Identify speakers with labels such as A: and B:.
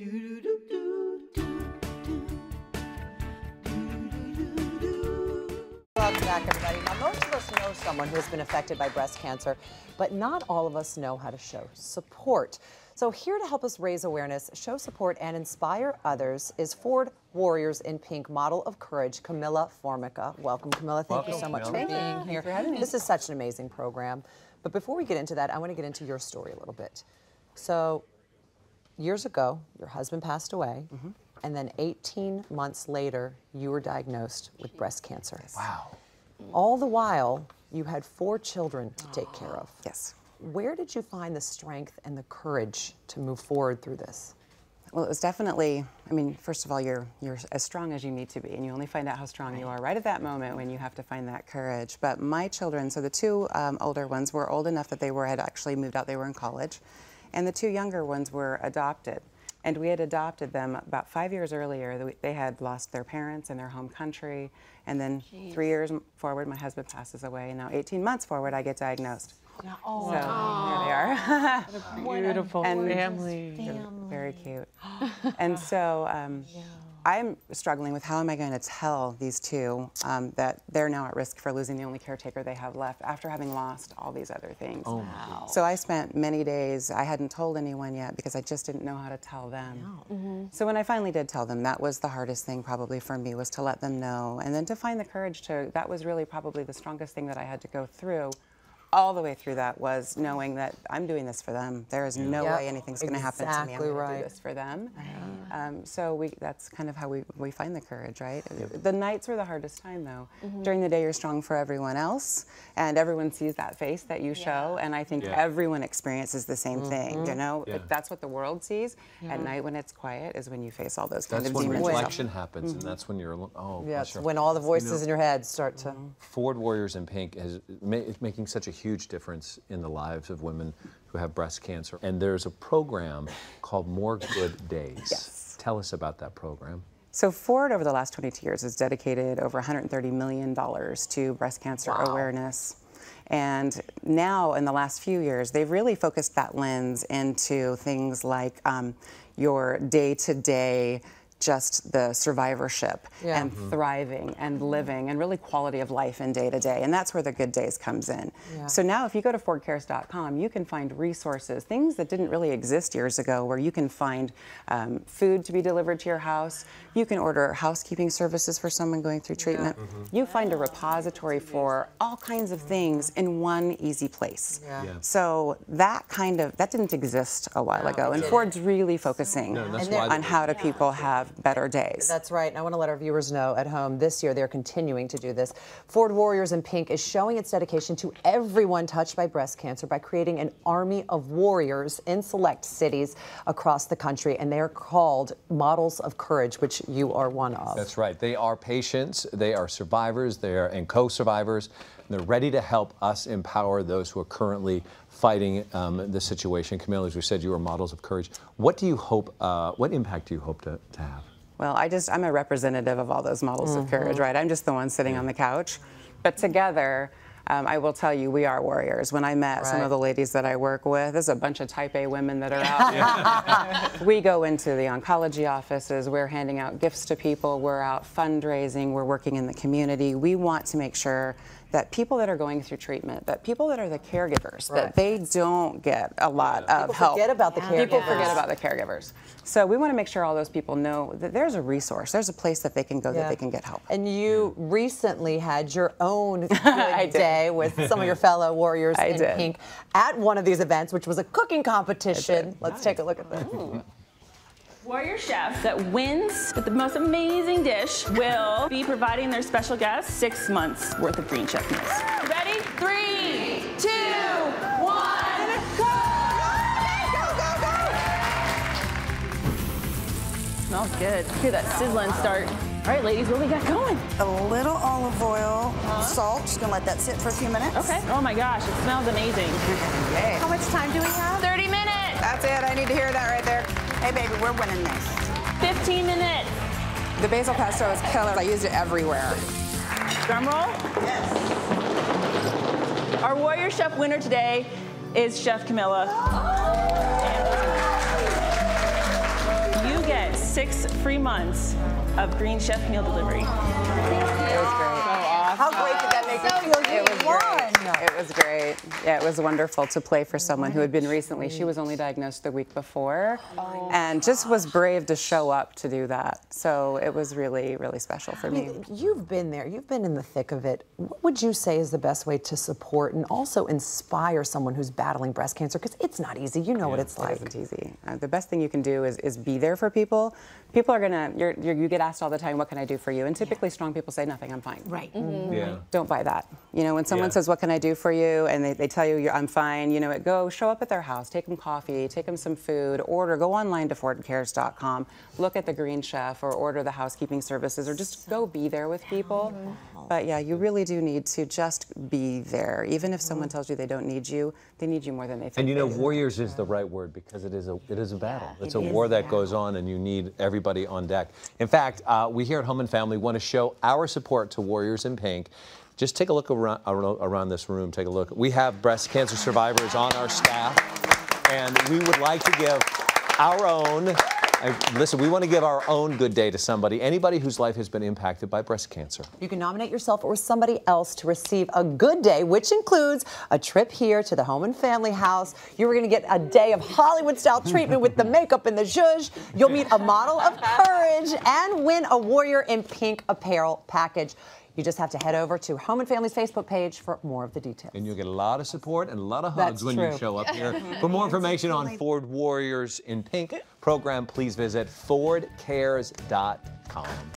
A: Welcome back, everybody. Now, most of us know someone who has been affected by breast cancer, but not all of us know how to show support. So here to help us raise awareness, show support, and inspire others is Ford Warriors in Pink model of courage, Camilla Formica. Welcome, Camilla. Thank you so much for being here. This is such an amazing program. But before we get into that, I want to get into your story a little bit. So years ago, your husband passed away. And then 18 months later, you were diagnosed with breast cancer.
B: Yes. Wow.
A: All the while, you had 4 children to take care of.
B: Yes.
A: Where did you find the strength and the courage to move forward through this?
B: Well, it was definitely, I mean, first of all, you're as strong as you need to be, and you only find out how strong you are right at that moment when you have to find that courage. But my children, so the 2 older ones were old enough that they had actually moved out, they were in college, and the 2 younger ones were adopted. And we had adopted them about 5 years earlier. They had lost their parents in their home country. And then 3 years forward, my husband passes away. And now 18 months forward, I get diagnosed.
A: Oh,
B: so here they are.
C: What a beautiful family.
B: Very cute. And so I'm struggling with how am I going to tell these 2 that they're now at risk for losing the only caretaker they have left after having lost all these other things.
C: Oh, wow.
B: So I spent many days, I hadn't told anyone yet because I just didn't know how to tell them. So when I finally did tell them, that was the hardest thing probably for me, was to let them know. And then to find the courage to, that was really probably the strongest thing that I had to go through. All the way through that was knowing that I'm doing this for them. There is no way anything's going to happen to me. I'm going to do this for them. So that's kind of how we find the courage, right? The nights were the hardest time, though. During the day, you're strong for everyone else, and everyone sees that face that you show, and I think everyone experiences the same thing, you know? That's what the world sees. At night, when it's quiet, is when you face all those kind of demons.
C: That's when reflection happens, and that's when you're,
A: it's when all the voices in your head start to...
C: Ford Warriors in Pink is making such a huge difference in the lives of women who have breast cancer. And there's a program called More Good Days.
B: Yes.
C: Tell us about that program.
B: So Ford, over the last 22 years, has dedicated over $130 million to breast cancer awareness. And now, in the last few years, they've really focused that lens into things like your day-to-day, just the survivorship and thriving and living and really quality of life in day to day. And that's where the Good Days comes in. So now if you go to FordCares.com, you can find resources, things that didn't really exist years ago, where you can find food to be delivered to your house. You can order housekeeping services for someone going through treatment. You find a repository for all kinds of things in one easy place. So that didn't exist a while ago. And Ford's really focusing on how do people have better days.
A: That's right. And I want to let our viewers know at home, this year they're continuing to do this. Ford Warriors in Pink is showing its dedication to everyone touched by breast cancer by creating an army of warriors in select cities across the country. And they are called Models of Courage, which you are one of.
C: That's right. They are patients, they are survivors, and co-survivors. They're ready to help us empower those who are currently fighting the situation. Camilla, as we said, you are Models of Courage. What do you hope, what impact do you hope to have?
B: Well, I'm a representative of all those Models of Courage, right? I'm just the one sitting on the couch. But together, I will tell you, we are warriors. When I met some of the ladies that I work with, there's a bunch of type A women that are out there. We go into the oncology offices, we're handing out gifts to people, we're out fundraising, we're working in the community. We want to make sure that people that are going through treatment, that people that are the caregivers, that they don't get a lot of help.
A: Forget about the caregivers.
B: People forget about the caregivers. So we want to make sure all those people know that there's a resource, there's a place that they can go that they can get help.
A: And you recently had your own good day with some of your fellow warriors in Pink at one of these events, which was a cooking competition. Let's take a look at this.
D: Warrior chef that wins with the most amazing dish will be providing their special guests 6 months worth of green chef meals. Ready? 3, 2, 1, go! Smells good. Hear that sizzling start. All right, ladies, what we got going?
E: A little olive oil, salt. Just gonna let that sit for a few minutes.
D: Okay. Oh my gosh, it smells amazing.
E: Yay.
A: How much time do we have?
D: 30 minutes.
E: That's it. I need to hear that right there. Hey, baby, we're winning this.
D: 15 minutes.
B: The basil pesto is killer. I used it everywhere.
D: Drum roll.
E: Yes.
D: Our Warrior Chef winner today is Chef Camilla. You 6 free months of Green Chef meal delivery.
B: It was great.
A: How great did that make you feel?
B: It was great. It was great. Yeah, it was wonderful to play for someone who had been recently, she was only diagnosed the week before, and just was brave to show up to do that. So it was really, really special for me.
A: You've been there. You've been in the thick of it. What would you say is the best way to support and also inspire someone who's battling breast cancer? Because it's not easy. You know what it's like.
B: It isn't easy. The best thing you can do is be there for people. People are gonna, you get asked all the time, what can I do for you? And typically strong people say, nothing, I'm fine.
A: Right.
C: Yeah.
B: Don't buy that. You know, when someone says, what can I do for you? And they tell you, I'm fine, you know, go show up at their house, take them coffee, take them some food, go online to FordCares.com, look at the Green Chef or order the housekeeping services or just go be there with people. But yeah, you really do need to just be there. Even if someone tells you they don't need you, they need you more than they think.
C: And you know,
B: they do.
C: warriors is the right word because it is a battle. It's a war that goes on, and you need everybody on deck. In fact, we here at Home and Family want to show our support to Warriors in Pink. Just take a look around this room. Take a look. We have breast cancer survivors on our staff, and we would like to give our own. Listen, we want to give our own good day to somebody, anybody whose life has been impacted by breast cancer.
A: You can nominate yourself or somebody else to receive a good day, which includes a trip here to the Home and Family House. You're going to get a day of Hollywood-style treatment with the makeup and the zhuzh. You'll meet a model of courage and win a Warrior in Pink apparel package. You just have to head over to Home and Family's Facebook page for more of the details.
C: And you'll get a lot of support and a lot of hugs when you show up here. For more information on Ford Warriors in Pink program, please visit FordCares.com.